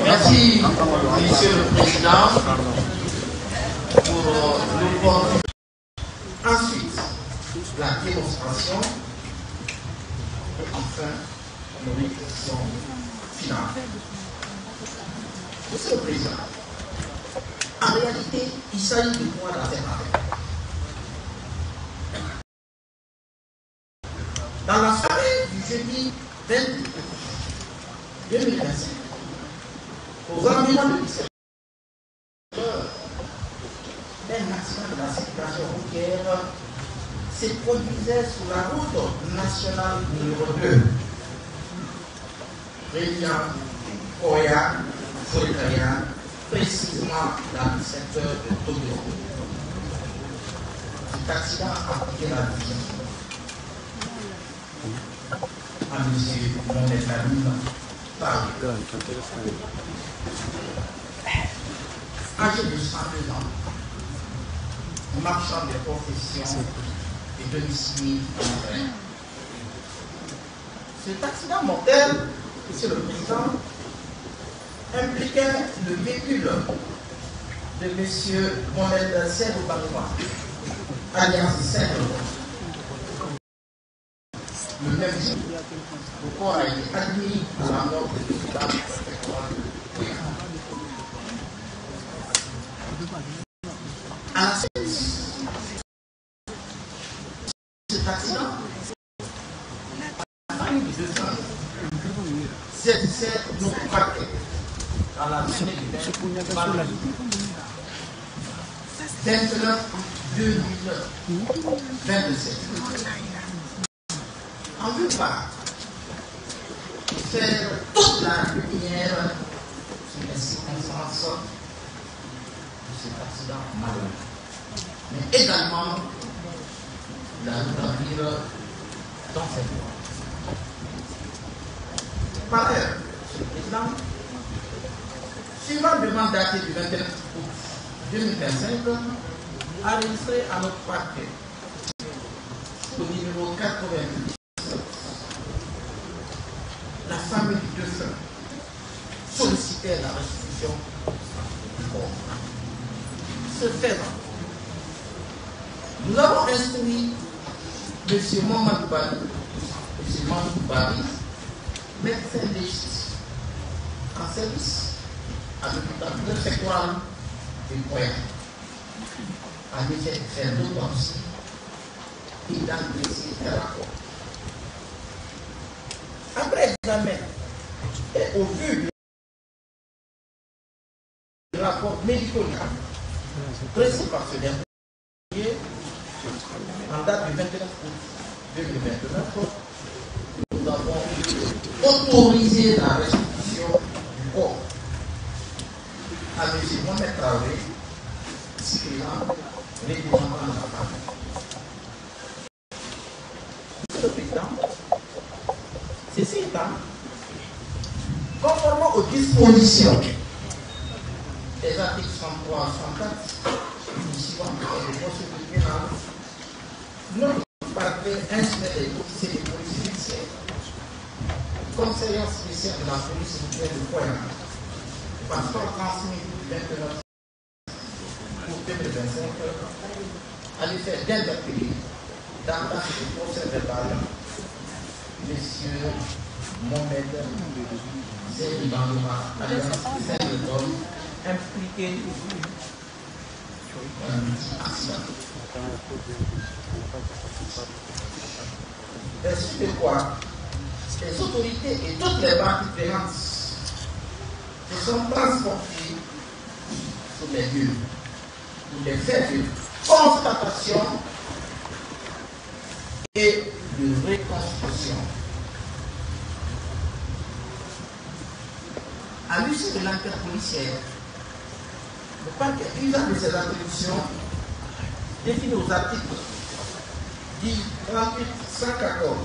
Merci, Monsieur le Président, pour l'opportunité. Ensuite, la démonstration et enfin nos réflexions finales. Monsieur le Président, en réalité, il s'agit de pouvoir la faire avec. Dans la soirée du jeudi 22 2025, aux environs de 17 heures, un accident de la circulation routière se produisait sur la route nationale numéro 2, reliant Oya, Forêt-Carrière, précisément dans le secteur de Tokyo. Cet accident a coûté la vie à M. Mohamed Lamine Taï, âgé de 102 ans, marchand de profession et domicile en vrai. Cet accident mortel, Monsieur le Président, impliquait le véhicule de M. Mohamed Serou Banoua, alias Serou. Le même jour, le corps a été admis à la mort de l'hôpital préfectoral de Ouéa. À la suite de cet accident, la famille de deux femmes saisissait notre parquet dans la journée du 29 2027. En vue de faire toute la lumière sur les circonstances de cet accident malheureux, mais également la retenir dans cette voie. Par ailleurs, Monsieur le Président, suivant le demande datée du 29 août 2025, enregistré à notre parquet au numéro 88, la famille de deux frères sollicitait la restitution du corps. Ce faisant, nous avons instruit M. Mohamed Bari, médecin légiste en service à l'hôpital préfectoral de Ouéa, en effet de faire l'autopsie et d'enregistrer le rapport. Après examen et au vu du rapport médico-légal précis par ce dernier, en date du 29 août 2029, nous avons autorisé la restitution du corps à M. Mohamed Traoré, inscrivant représentant de la famille. Monsieur le Président, ceci étant, conformément aux dispositions des articles 103 et 104 du suivant du code de procédure pénale, notre parquet instruit les officiers de police judiciaire, conseillers spécial de la police judiciaire de Ouéa, passeport transmis du 29 août 2025, à l'effet d'interpeller dans l'acte de procès verbal Monsieur Mohamed Serou Banoua, alias Saint-Leon, impliqué dans un accident. Ainsi de quoi, les autorités et toutes les parties prenantes se sont transportées sur les lieux pour les faits de constatation et de reconstruction. À l'issue de l'enquête policière, le parquet, usant de ses attributions définies aux articles 10, 38, 114,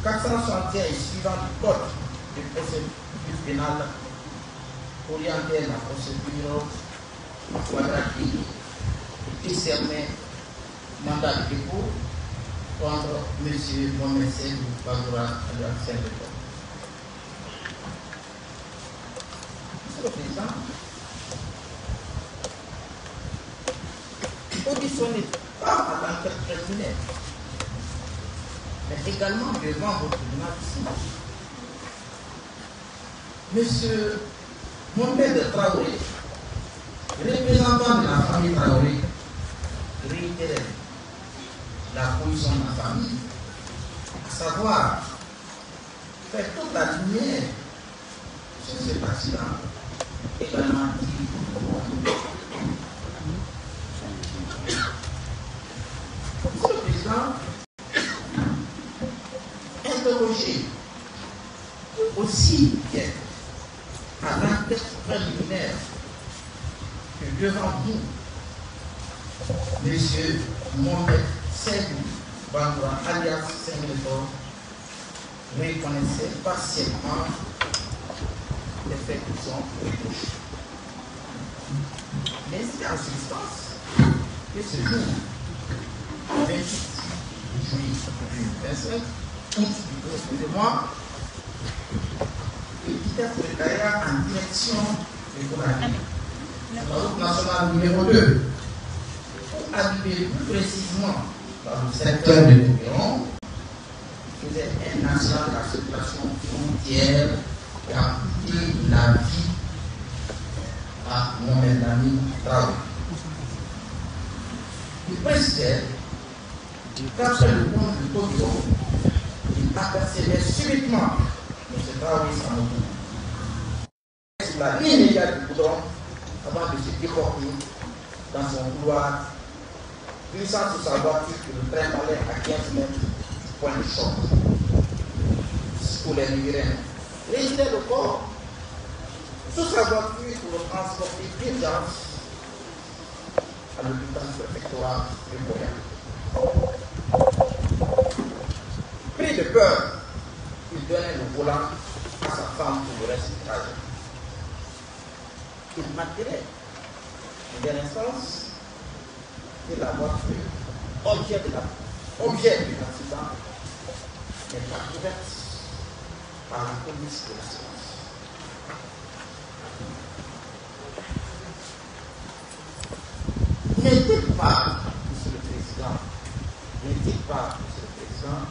461 et suivant du code de procédure pénale, orientait la procédure quadratique et décernait mandat de dépôt contre M. Mohamed Serou Banoua, alias Saint-Leon. le Président, auditionnez pas à l'enquête préliminaire, mais également devant votre tribunal ici. Monsieur Mohamed Traoré, représentant de la famille Traoré, réitère la position de la famille, à savoir faire toute la lumière sur cet accident, également dit. Monsieur le Président, interrogé aussi bien à l'enquête préliminaire que devant vous, M. Mohamed Seydou Bangoura, alias Saint-Méthode, reconnaissait partiellement les faits qui sont reprochés. Mais c'est en substance que ce jour, 28 juillet 2025, excusez-moi, il quittait le carrière en direction de Conakry, la route nationale numéro 2, pour arriver plus précisément dans le secteur de Toubiron, qui faisait un accident de la circulation frontière qui a coûté la vie à Mohamed Lamine Traoré. Il précisait qu'après le pont de Toubiron, il apercevait subitement M. Traoré sans moto sur la ligne immédiate du goudron avant de se déporter dans son couloir, glissant sur sa voiture que le train allait à 15 mètres du point de choc. Pour les riverains, résidait le corps sur sa voiture pour le transporter d'urgence à l'hôpital préfectoral de Boya. Pris de peur, il donnait le volant à sa femme pour le reste du trajet. Il marquerait, en dernière instance, que la voiture, objet de l'accident, n'est pas couverte par la police de l'assurance. N'est-il pas, Monsieur le Président,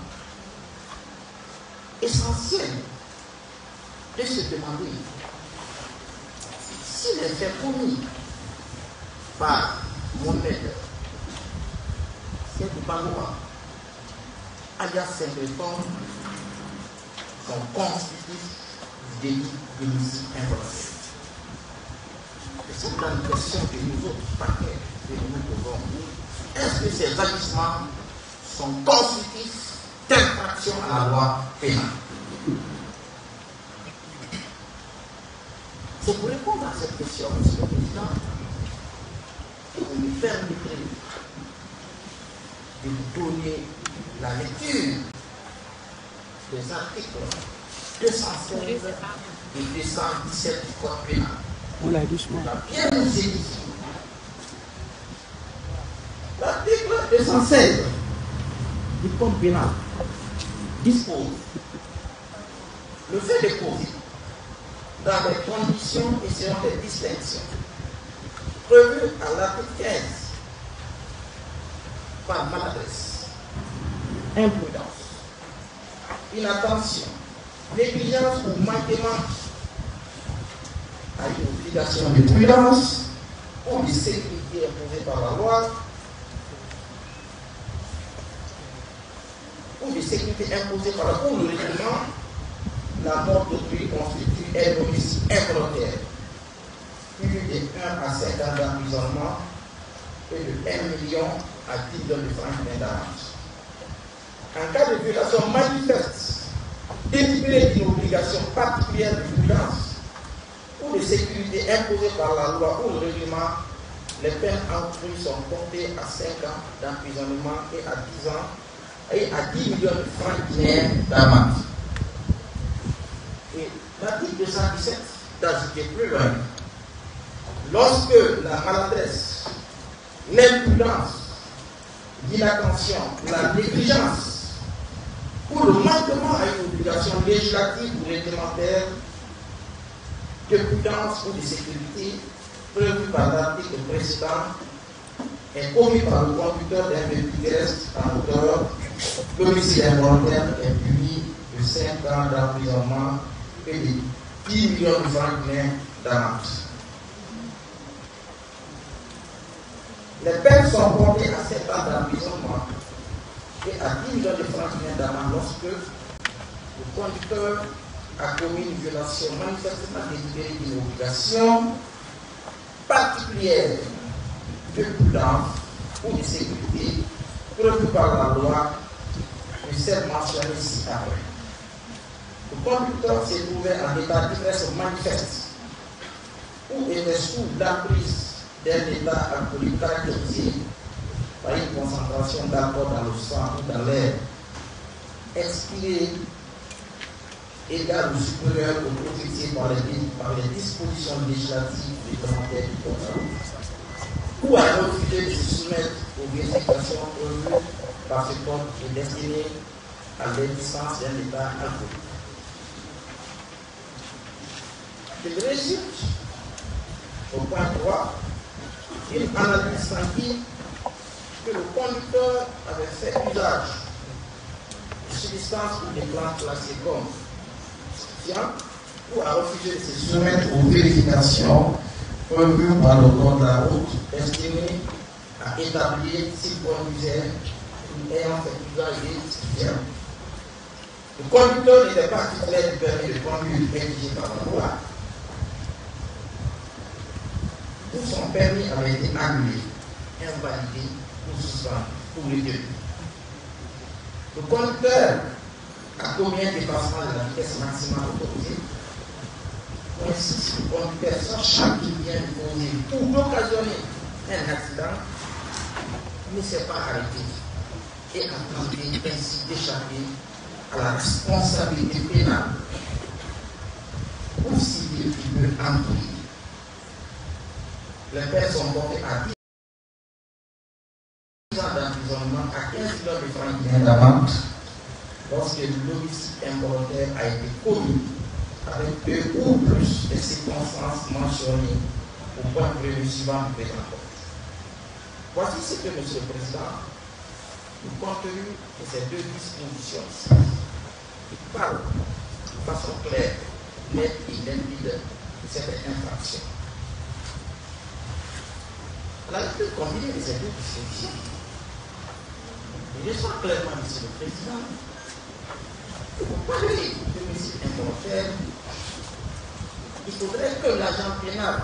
essentiel de se demander si les faits commis par Mohamed Seydou Bangoura, alias Saint-Méthode, sont constitutifs du délit d'homicide involontaire. C'est une grande question que nous autres paquets que nous devons. Est-ce que ces agissements sont constitutifs d'infraction à la loi pénale? C'est pour répondre à cette question, Monsieur le Président, que vous me permettrez de vous donner la lecture des articles 216 et 217 du Code pénal. On l'a doucement. Bien nous édifié. L'article 216 du Code pénal dispose le fait de causer dans les conditions et selon les distinctions prévues à l'article 15 par maladresse, imprudence, inattention, négligence ou manquement à une obligation de prudence ou de sécurité imposée par la loi ou de sécurité imposée par la loi ou le règlement, la mort d'autrui constitue un homicide involontaire, puni de 1 à 5 ans d'emprisonnement et de 1 million à 10 millions de francs d'amende. En cas de violation manifeste, délibérée d'une obligation particulière de prudence ou de sécurité imposée par la loi ou le règlement, les peines encourues sont portées à 5 ans d'emprisonnement et à 10 ans et à 10 millions de francs d'amende. Et l'article 217 d'ajouter plus loin. Lorsque la maladresse, l'imprudence, l'inattention, la négligence ou le manquement à une obligation législative ou réglementaire de prudence ou de sécurité prévu par l'article précédent est commis par le conducteur d'un véhicule terrestre en hauteur, l'homicide involontaire est puni de 5 ans d'emprisonnement et de 10 millions de francs d'amende. Les peines sont portées à 7 ans d'emprisonnement et à 10 millions de francs d'amende lorsque le conducteur a commis une violation manifestement délibérée d'une obligation particulière de prudence ou de sécurité prévue par la loi de celle mentionnée ci-après. Le conducteur s'est trouvé en état d'ivresse manifeste ou était sous l'emprise d'un état alcoolique caractérisé par une concentration d'alcool dans le sang ou dans l'air expiré égale ou supérieure au taux fixé par les dispositions législatives réglementaires du code de la route, ou à refuser de se soumettre aux vérifications prévues par ce code et destinées à l'existence d'un état alcoolique. Il résulte au point 3 une analyse sanguine que le conducteur avait fait usage de substances ou des plantes classées comme stupéfiants ou a refusé de se soumettre aux vérifications prévues par le code de la route destinées à établir s'il conduisait ou ayant fait usage des stupéfiants. Le conducteur n'était pas titulaire du permis de conduire exigé par la loi. Son permis avait été annulé, invalidé ou suspendu pour les deux. Le conducteur a commis un dépassement de la vitesse maximale autorisée. Ainsi, le conducteur, sachant qu'il vient de causer ou d'occasionner un accident, ne s'est pas arrêté et a tenté ainsi d'échapper à la responsabilité pénale ou civile qui peut entraîner. Les peines sont portées à 10 ans d'emprisonnement, à 15 millions de francs d'amende lorsque l'homicide involontaire a été commis avec 2 ou plus de circonstances mentionnées au point prévu suivant du présent code. Voici ce que, Monsieur le Président, le contenu de ces 2 dispositions qui parlent de façon claire, nette et limpide de cette infraction. La lecture combinée de ces 2 dispositions, je sens clairement, Monsieur le Président, que pour parler de homicide involontaire, il faudrait que l'agent pénal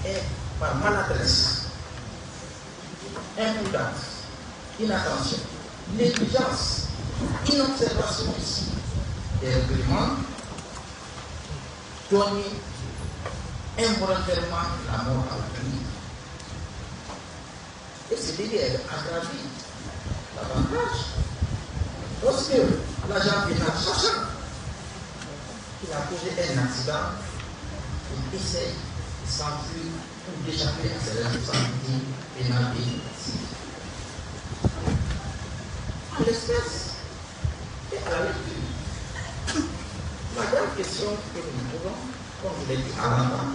ait, par maladresse, imprudence, inattention, négligence, inobservation ici des règlements, donné involontairement la mort à autrui. Et ce délit est aggravé davantage lorsque l'agent pénal, sachant qu'il a causé un accident, il essaie de s'enfuir ou d'échapper à ses responsabilités pénales et civiles. En l'espèce et à la lecture, la grande question que nous nous posons, comme je l'ai dit à l'avant,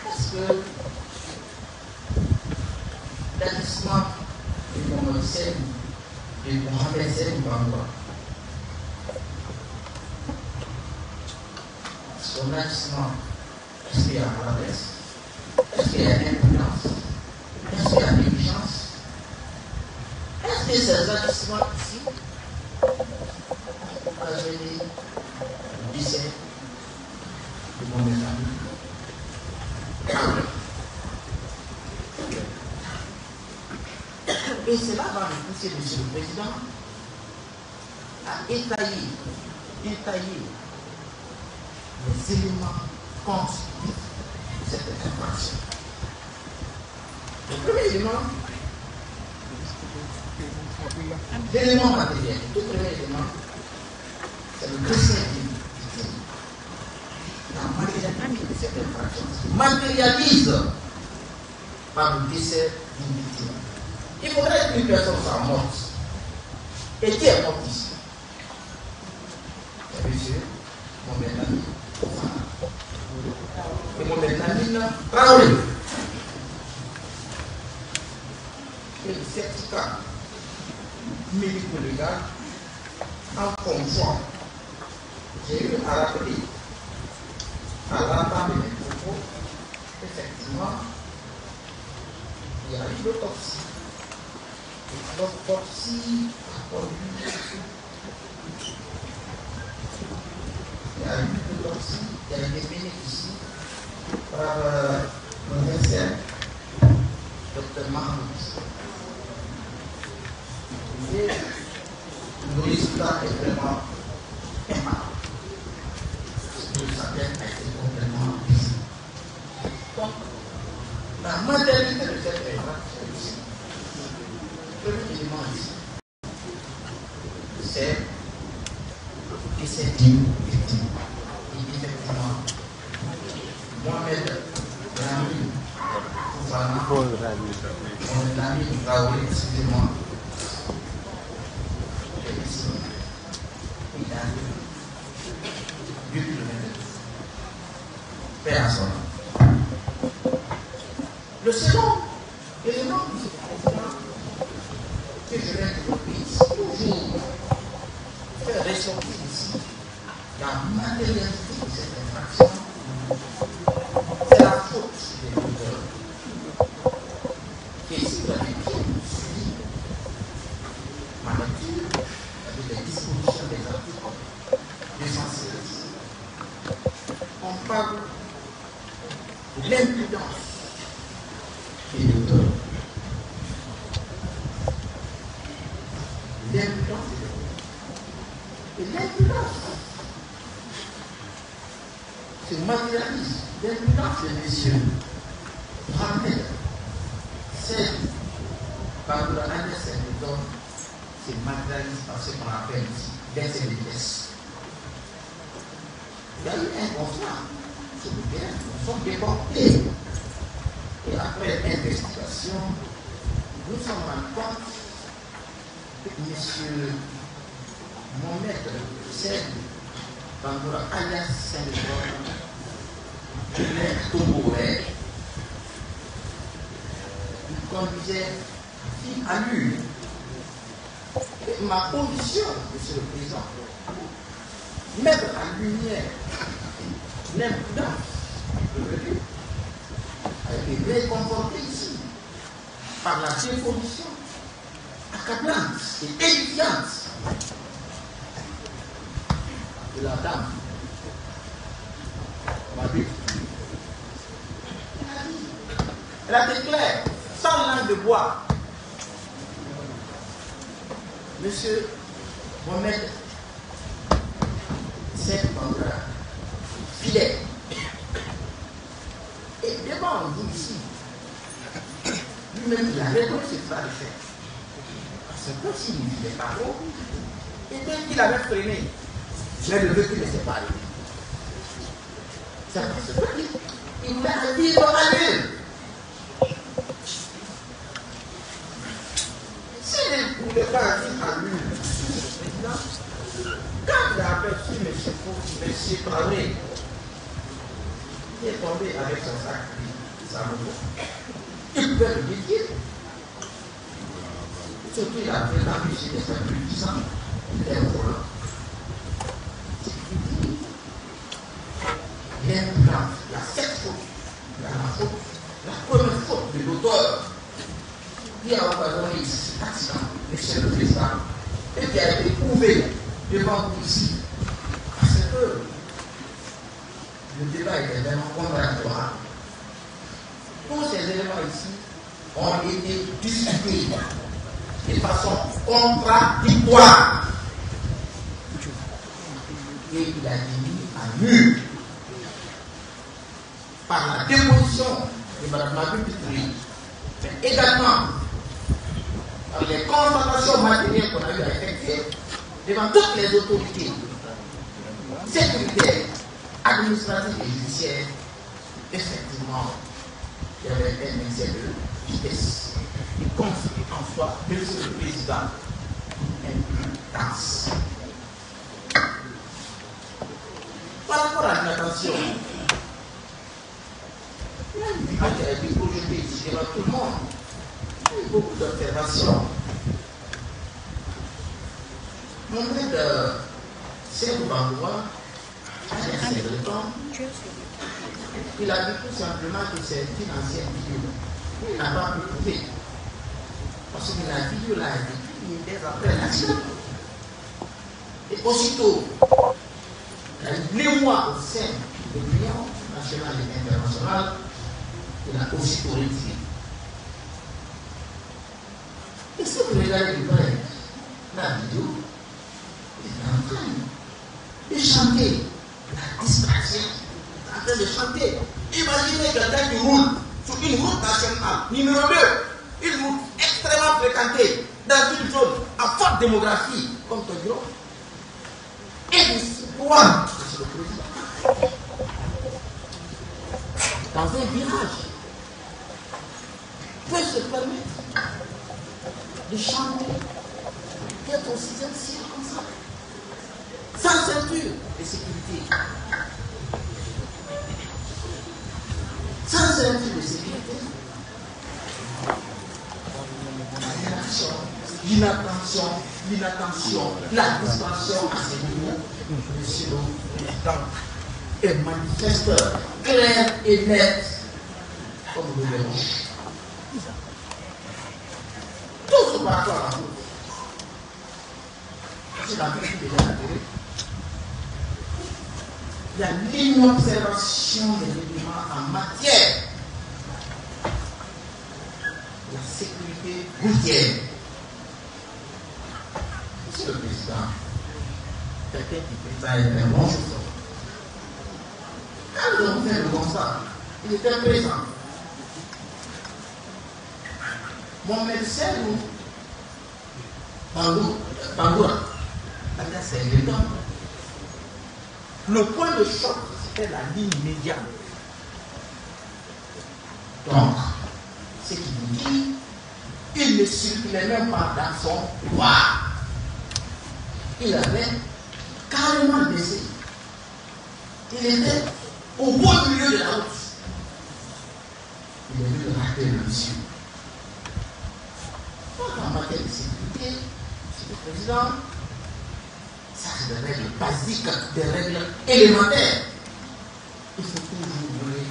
est-ce que l'agissement de Mohamed Sène Bamba, son agissement, est-ce qu'il y a maladresse, est-ce qu'il y a imprudence, est-ce qu'il y a négligence, est-ce que ces agissements ici ont occasionné le décès de Mohamed Sène? Et cela va nous pousser, Monsieur le Président, à étayer les éléments constitutifs de cette infraction. Le premier élément, l'élément matériel. Le premier élément, c'est le décès d'une victime. La matérialité de cette infraction se matérialise par le décès d'une victime. Il faudrait qu'une personne soit morte. Et qui est morte ici? C'est monsieur Mohamed Lamine Fofana et Mohamed Lamine Traoré. Et le certificat médico-légal en conjoint. J'ai eu à rappeler à l'entame de mes propos, effectivement, il y a eu l'autopsie. L'autopsie a conduit. Il y a eu l'autopsie, il y a eu des bénéfices par le médecin, Dr Mahmoud. Et le résultat est vraiment aimable. Sa tête a été complètement visible. Donc, la maternité de cette réfraction ici, le premier élément ici, c'est que c'est une victime. Et effectivement, Mohamed Lamine Fofana, Mohamed Lamine Traoré, excusez-moi, il a depuis le 22. Paix à son nom. Le second élément que je vais développer ici, toujours faire ressortir ici la matérialité de cette infraction, c'est la faute des auteurs. Et si vous avez bien suivi ma lecture avec les dispositions des articles 216, on parle de l'impudence des auteurs. L'impudence des auteurs. Et l'impudence se matérialise. L'impudence des messieurs Mohamed, c'est par la Andersen des hommes, se matérialise par ce qu'on appelle ici l'excès de vitesse. Il y a eu un contrat sur le terrain, nous sommes déportés. Et après investigation, nous nous sommes rendus compte que M. Mohamed Sen Bangoura alias Saint-Laurent, le Tomboué, il conduisait fille à lui. Et ma condition, M. le Président, mettre en lumière l'impudence de l'Église a été réconfortée ici par la déposition accablante et édifiante de la dame Marie. Elle a dit claire, sans langue de bois, Monsieur Mohamed Sen Bangoura, fidèle. Et devant vous ici, lui-même, il a reconnu ce pas de faire. Parce que s'il ne disait pas trop, et dès qu'il avait freiné, mais le recul ne s'est pas arrivé. C'est parce qu'il voulait vivre à lui. S'il ne voulait pas vivre à lui, quand il a aperçu M. Traoré, il est tombé avec son sac, sa moto. Il pouvait le défier. Surtout, il a fait la musique de 5 ans, il était volant. Il y a une plante, il y a 7 fautes. Il y a la faute, la première faute de l'auteur qui a occasionné cet accident, M. le Président, et qui a été prouvé devant vous ici. Parce que le débat est vraiment contradictoire. Tous ces éléments ici ont été discutés de façon contradictoire. Et il a été mis à nu par la déposition de Mme Mabou Pituri, mais également par les constatations matérielles qu'on a eu à effectuer devant toutes les autorités sécuritaires, administratives et judiciaires. Effectivement, il y avait un excès de vitesse. Il constitue en soi, Monsieur le Président, impudence. Par rapport à l'inattention, il y a une vidéo qui a été projetée ici devant tout le monde. Il y a eu beaucoup d'observations. Mon frère de Serge Bangoua, à il a dit tout simplement que c'est une ancienne vidéo. Il n'a pas pu prouver. Parce que la vidéo là a été publiée dès après l'action. Et aussitôt, il y a eu 2 mois au sein de l'Union nationale et internationale, il a aussitôt retiré. Et si vous regardez de près la vidéo, il est en train de chanter la distraction. Il est en train de chanter. Imaginez quelqu'un qui roule sur une route nationale, numéro 2, une route extrêmement fréquentée, dans une zone à forte démographie, comme Togiro. Et ici, quoi? C'est le président. Dans un village, peut se permettre de chanter, d'être au 6e ciel comme ça, sans ceinture de sécurité. Sans ceinture de sécurité. L'inattention, la distraction à ces niveaux, monsieur le président, est manifeste, clair et net, comme nous le verrons. Tout ce parcours à la route. C'est la vie qui déjà atterri. Il y a l'inobservation des éléments en matière de la sécurité routière. Monsieur le président, quelqu'un qui peut être un bon chauffeur. Quand nous avons fait le constat, il était présent. Mon médecin, Bangoura, c'est évident. Le point de choc, c'était la ligne médiane. Donc, ce qui nous dit, il ne circulait même pas dans son droit. Il avait carrément baissé. Il était au beau milieu de la route. Il a dû rater le monsieur. En matière de sécurité, monsieur le président, ça c'est des règles basiques, des règles élémentaires. Il faut toujours donner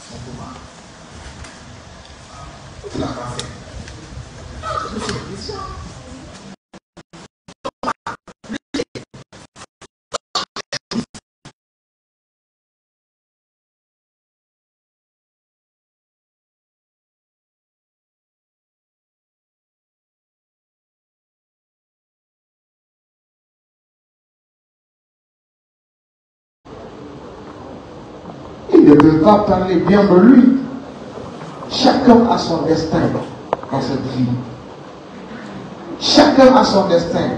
son pouvoir. Il ne l'a pas fait. Monsieur le président, il ne peut pas parler bien de lui. Chacun a son destin dans cette vie. Chacun a son destin.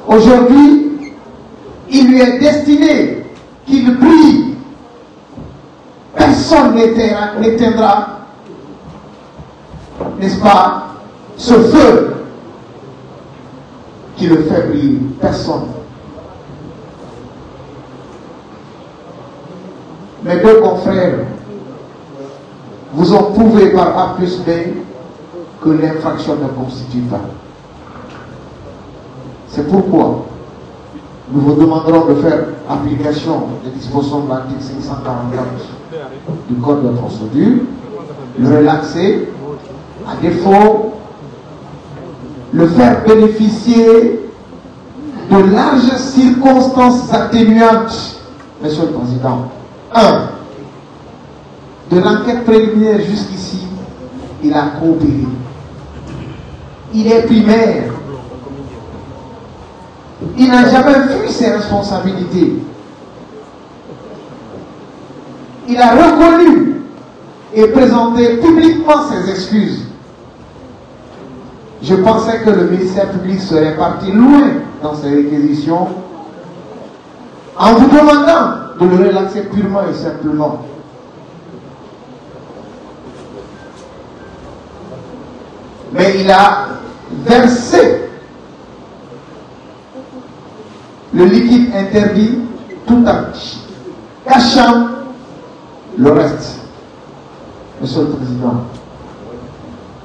Aujourd'hui, il lui est destiné qu'il brille. Personne n'éteindra, n'est-ce pas, ce feu qui le fait briller. Personne. Mes 2 confrères vous ont prouvé par A plus B que l'infraction ne constitue pas. C'est pourquoi nous vous demanderons de faire application des dispositions de l'article 544 du Code de procédure, le relaxer, à défaut, le faire bénéficier de larges circonstances atténuantes, Monsieur le Président. 1. De l'enquête préliminaire jusqu'ici, il a coopéré. Il est primaire. Il n'a jamais fui ses responsabilités. Il a reconnu et présenté publiquement ses excuses. Je pensais que le ministère public serait parti loin dans ses réquisitions en vous demandant de le relaxer purement et simplement. Mais il a versé le liquide interdit tout acte cachant le reste. Monsieur le Président,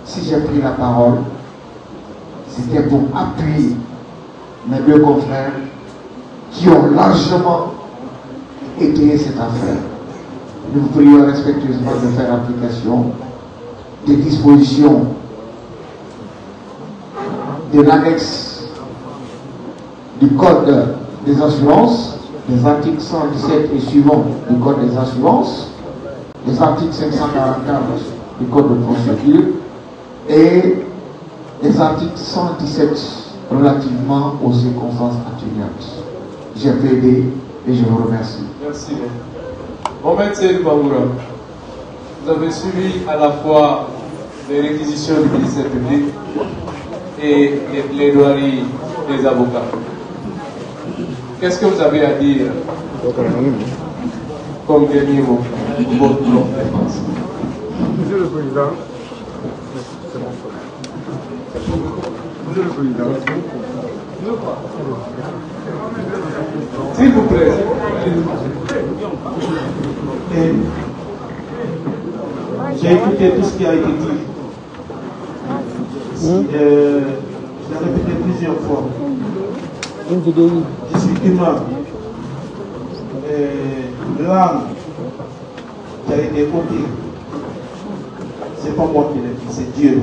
si j'ai pris la parole, c'était pour appuyer mes deux confrères qui ont largement étayé cette affaire. Nous vous prions respectueusement de faire application des dispositions de l'annexe du Code des assurances, des articles 117 et suivants du Code des assurances, les articles 544 du Code de procédure et les articles 117 relativement aux circonstances atténuantes. J'ai plaidé et je vous remercie. Merci. Mohamed Seydou Bamoura, vous avez suivi à la fois les réquisitions du ministère public et les plaidoiries des avocats. Qu'est-ce que vous avez à dire comme dernier mot pour votre défense? Monsieur le Président, Monsieur le Président, s'il vous plaît. J'ai écouté tout ce qui a été dit. Je l'ai répété plusieurs fois. Je suis humain. L'âme qui a été évoquée, c'est pas moi qui l'ai dit, c'est Dieu.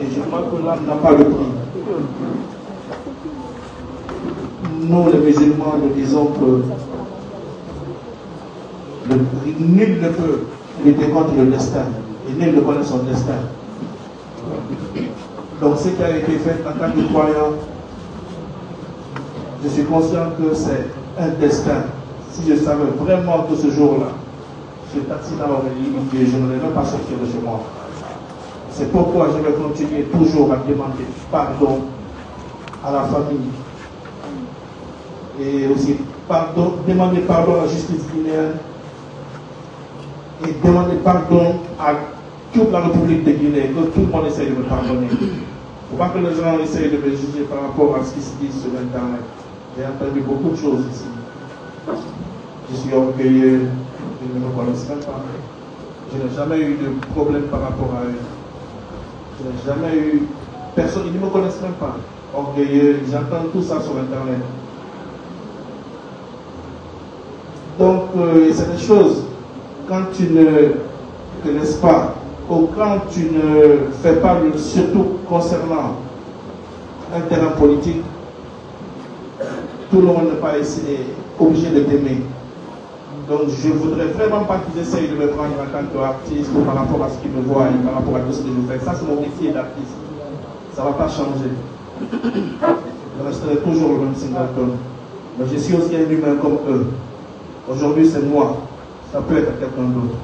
Et je crois que l'âme n'a pas le prix. Nous, les musulmans, nous disons que nul ne peut lutter contre le destin et nul ne connaît son destin. Donc ce qui a été fait en tant que croyant, je suis conscient que c'est un destin. Si je savais vraiment que ce jour-là, ce taxi-là aurait dit, je n'aurais même pas sorti de chez moi. C'est pourquoi je vais continuer toujours à demander pardon à la famille. Et aussi demander pardon à la justice guinéenne et demander pardon à toute la République de Guinée, que tout le monde essaye de me pardonner. Il ne faut pas que les gens essayent de me juger par rapport à ce qui se dit sur Internet. J'ai entendu beaucoup de choses ici. Je suis orgueilleux, ils ne me connaissent même pas. Je n'ai jamais eu de problème par rapport à eux. Je n'ai jamais eu personne, ils ne me connaissent même pas. Orgueilleux, j'entends tout ça sur Internet. Donc, c'est des choses, quand tu ne te laisses pas, ou quand tu ne fais pas, surtout concernant un terrain politique, tout le monde n'est pas obligé de t'aimer. Donc, je ne voudrais vraiment pas qu'ils essayent de me prendre en tant qu'artiste ou par rapport à ce qu'ils me voient et par rapport à tout ce que je fais. Ça, c'est mon métier d'artiste. Ça ne va pas changer. Je resterai toujours le même Singleton. Mais je suis aussi un humain comme eux. Aujourd'hui, c'est moi. Ça peut être quelqu'un d'autre.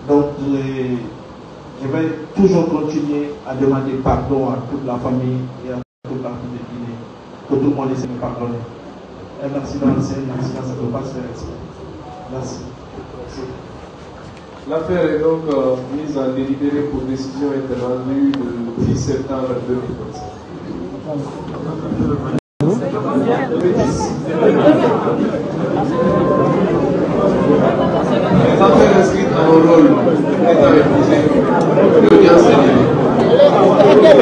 Donc, je vais toujours continuer à demander pardon à toute la famille et à toute la famille de Guinée. Que tout le monde essaie de me pardonner. Un accident, c'est un accident, ça ne peut pas se faire exprès. Merci. L'affaire est donc mise en délibéré pour décision intervenue le 10 septembre 2015. Les affaires inscrites dans le rôle étant refusées, l'audience est libre.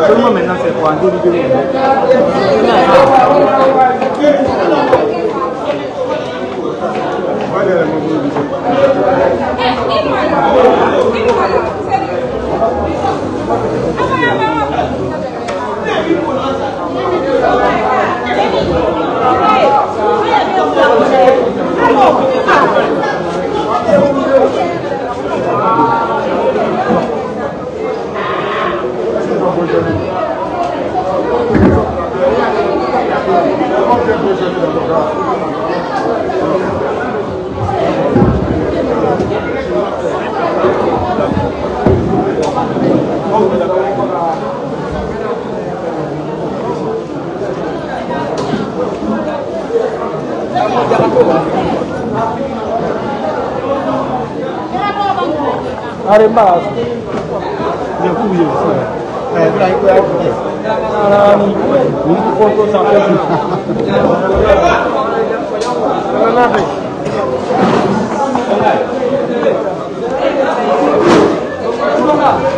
Seulement maintenant c'est pour en délibérer. Are mbas. Ya kuya sih. Mulai kuya aku. Ni foto sampai tu. Mana ni? Mana?